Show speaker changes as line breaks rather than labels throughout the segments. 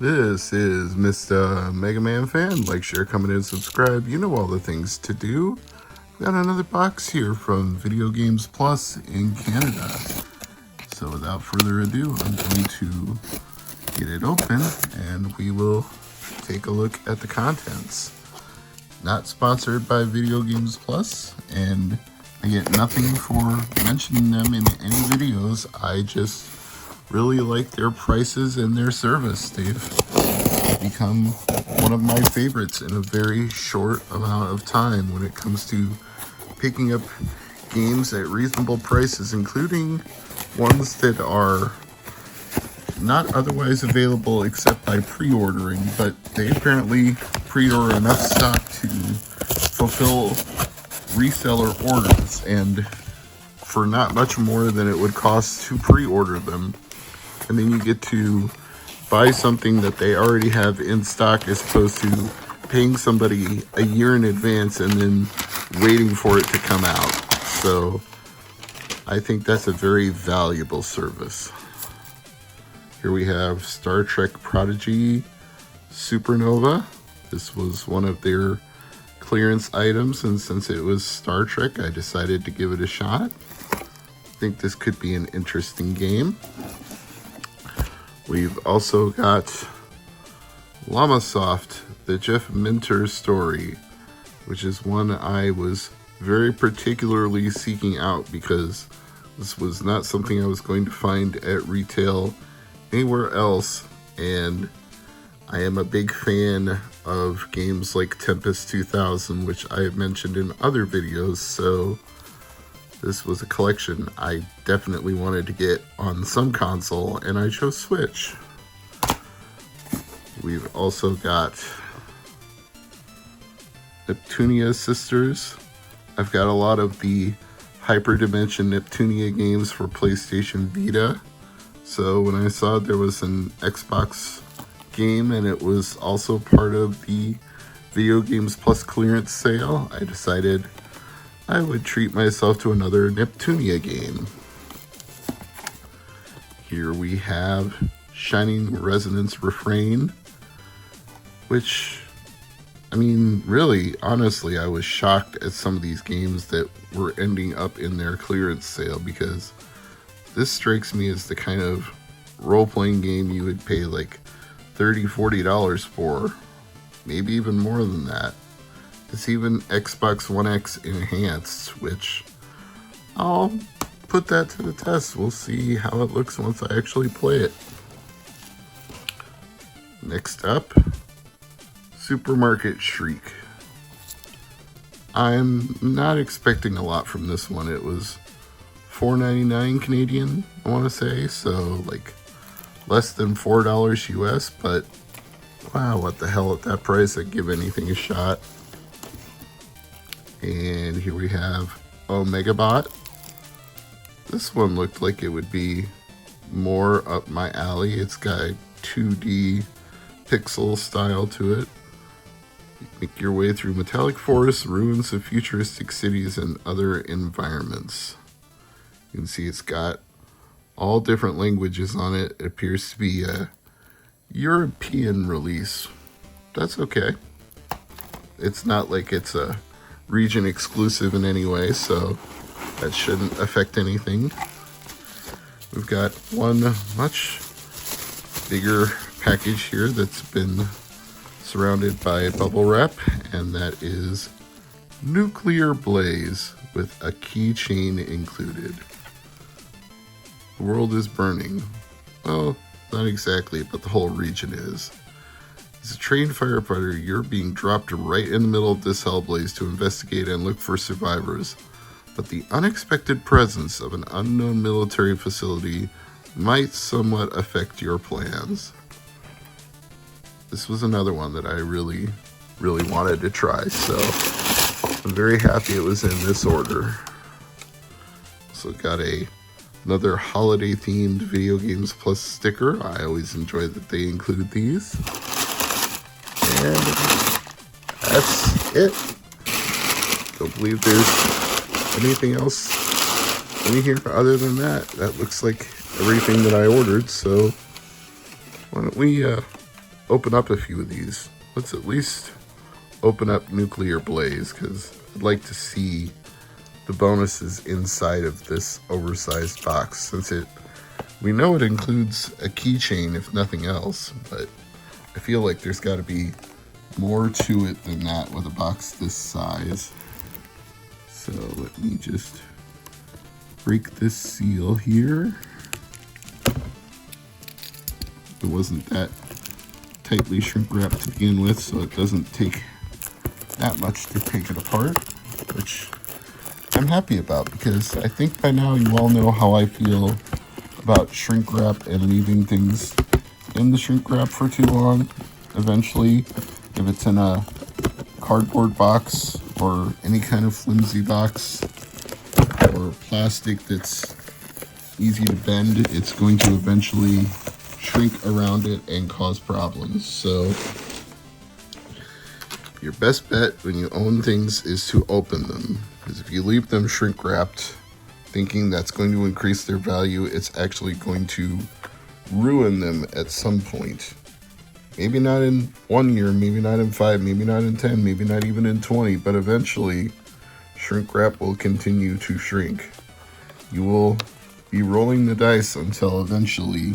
This is Mr. MegaManFan. Like, share, comment, and subscribe. You know all the things to do. Got another box here from Video Games Plus in Canada. So without further ado, I'm going to get it open and we will take a look at the contents. Not sponsored by Video Games Plus, and I get nothing for mentioning them in any videos. I just really like their prices and their service. They've become one of my favorites in a very short amount of time when it comes to picking up games at reasonable prices, including ones that are not otherwise available except by pre-ordering, but they apparently pre-order enough stock to fulfill reseller orders, and for not much more than it would cost to pre-order them. And then you get to buy something that they already have in stock, as opposed to paying somebody a year in advance and then waiting for it to come out. So I think that's a very valuable service. Here we have Star Trek Prodigy Supernova. This was one of their clearance items, and since it was Star Trek, I decided to give it a shot. I think this could be an interesting game. We've also got Llamasoft, the Jeff Minter story, which is one I was very particularly seeking out because this was not something I was going to find at retail anywhere else, and I am a big fan of games like Tempest 2000, which I have mentioned in other videos, so this was a collection I definitely wanted to get on some console, and I chose Switch. We've also got Neptunia Sisters. I've got a lot of the Hyperdimension Neptunia games for PlayStation Vita. So when I saw there was an Xbox game and it was also part of the Video Games Plus clearance sale, I decided I would treat myself to another Neptunia game. Here we have Shining Resonance Refrain, which, I mean, really, honestly, I was shocked at some of these games that were ending up in their clearance sale, because this strikes me as the kind of role-playing game you would pay like $30, $40 for, maybe even more than that. It's even Xbox One X enhanced, which I'll put that to the test. We'll see how it looks once I actually play it. Next up, Supermarket Shriek. I'm not expecting a lot from this one. It was $4.99 Canadian, I want to say, so like less than $4 US, but wow, what the hell, at that price I'd give anything a shot. And here we have Omegabot. This one looked like it would be more up my alley. It's got a 2D pixel style to it. Make your way through metallic forests, ruins of futuristic cities, and other environments. You can see it's got all different languages on it. It appears to be a European release. That's okay. It's not like it's a region exclusive in any way, so that shouldn't affect anything. We've got one much bigger package here that's been surrounded by bubble wrap, and that is Nuclear Blaze with a keychain included. The world is burning. Well, not exactly, but the whole region is. As a trained firefighter, you're being dropped right in the middle of this hell blaze to investigate and look for survivors. But the unexpected presence of an unknown military facility might somewhat affect your plans. This was another one that I really wanted to try, so I'm very happy it was in this order. So got another holiday themed Video Games Plus sticker. I always enjoy that they include these. And that's it. Don't believe there's anything else in here other than that. That looks like everything that I ordered, so why don't we open up a few of these. Let's at least open up Nuclear Blaze, because I'd like to see the bonuses inside of this oversized box, since we know it includes a keychain if nothing else, but I feel like there's got to be more to it than that with a box this size. So let me just break this seal here. It wasn't that tightly shrink wrapped to begin with, so it doesn't take that much to take it apart, which I'm happy about, because I think by now you all know how I feel about shrink wrap and leaving things in the shrink wrap for too long. Eventually, if it's in a cardboard box or any kind of flimsy box or plastic that's easy to bend, it's going to eventually shrink around it and cause problems. So your best bet when you own things is to open them, because if you leave them shrink wrapped thinking that's going to increase their value, it's actually going to ruin them at some point. Maybe not in 1 year, maybe not in 5, maybe not in 10, maybe not even in 20, but eventually shrink wrap will continue to shrink. You will be rolling the dice until eventually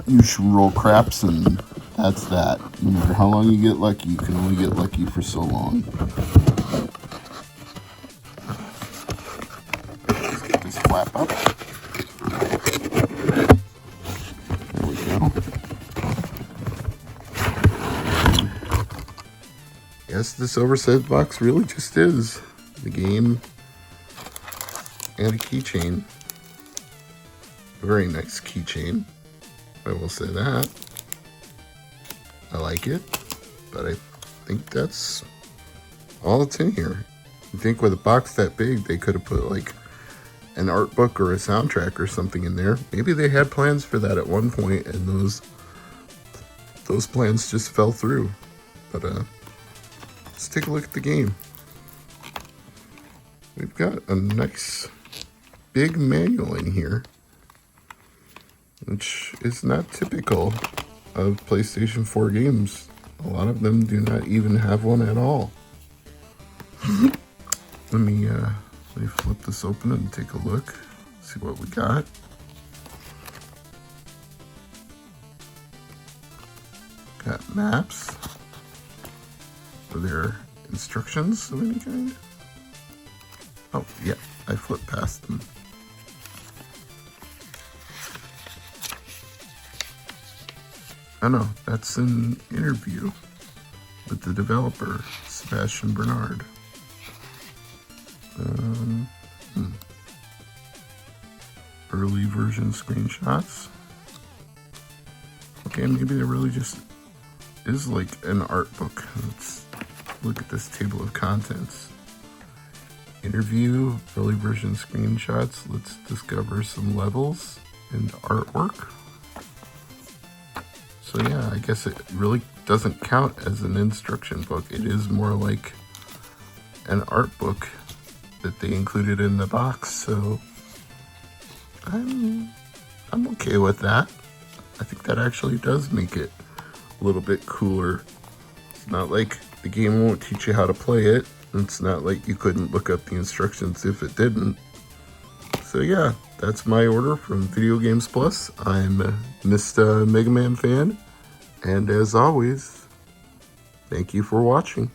you should roll craps, and that's that. No matter how long you get lucky, you can only get lucky for so long. Let's get this flap up. There we go. Yes, this oversized box really just is the game and a keychain. A very nice keychain, I will say that. I like it, but I think that's all that's in here. You think with a box that big, they could have put like an art book or a soundtrack or something in there. Maybe they had plans for that at one point, and those plans just fell through. But let's take a look at the game. We've got a nice big manual in here, which is not typical of PlayStation 4 games. A lot of them do not even have one at all. Let me flip this open and take a look, see what we got. Got maps. Are there instructions of any kind? Oh, yeah, I flipped past them. Oh no, that's an interview with the developer, Sebastian Bernard. Early version screenshots. Okay, maybe there really just is like an art book. Let's look at this table of contents. Interview, early version screenshots. Let's discover some levels and artwork. So yeah, I guess it really doesn't count as an instruction book. It is more like an art book that they included in the box. So I'm okay with that. I think that actually does make it a little bit cooler. It's not like the game won't teach you how to play it. It's not like you couldn't look up the instructions if it didn't. So yeah, that's my order from Video Games Plus. I'm Mr. MegaManFan, and as always, thank you for watching.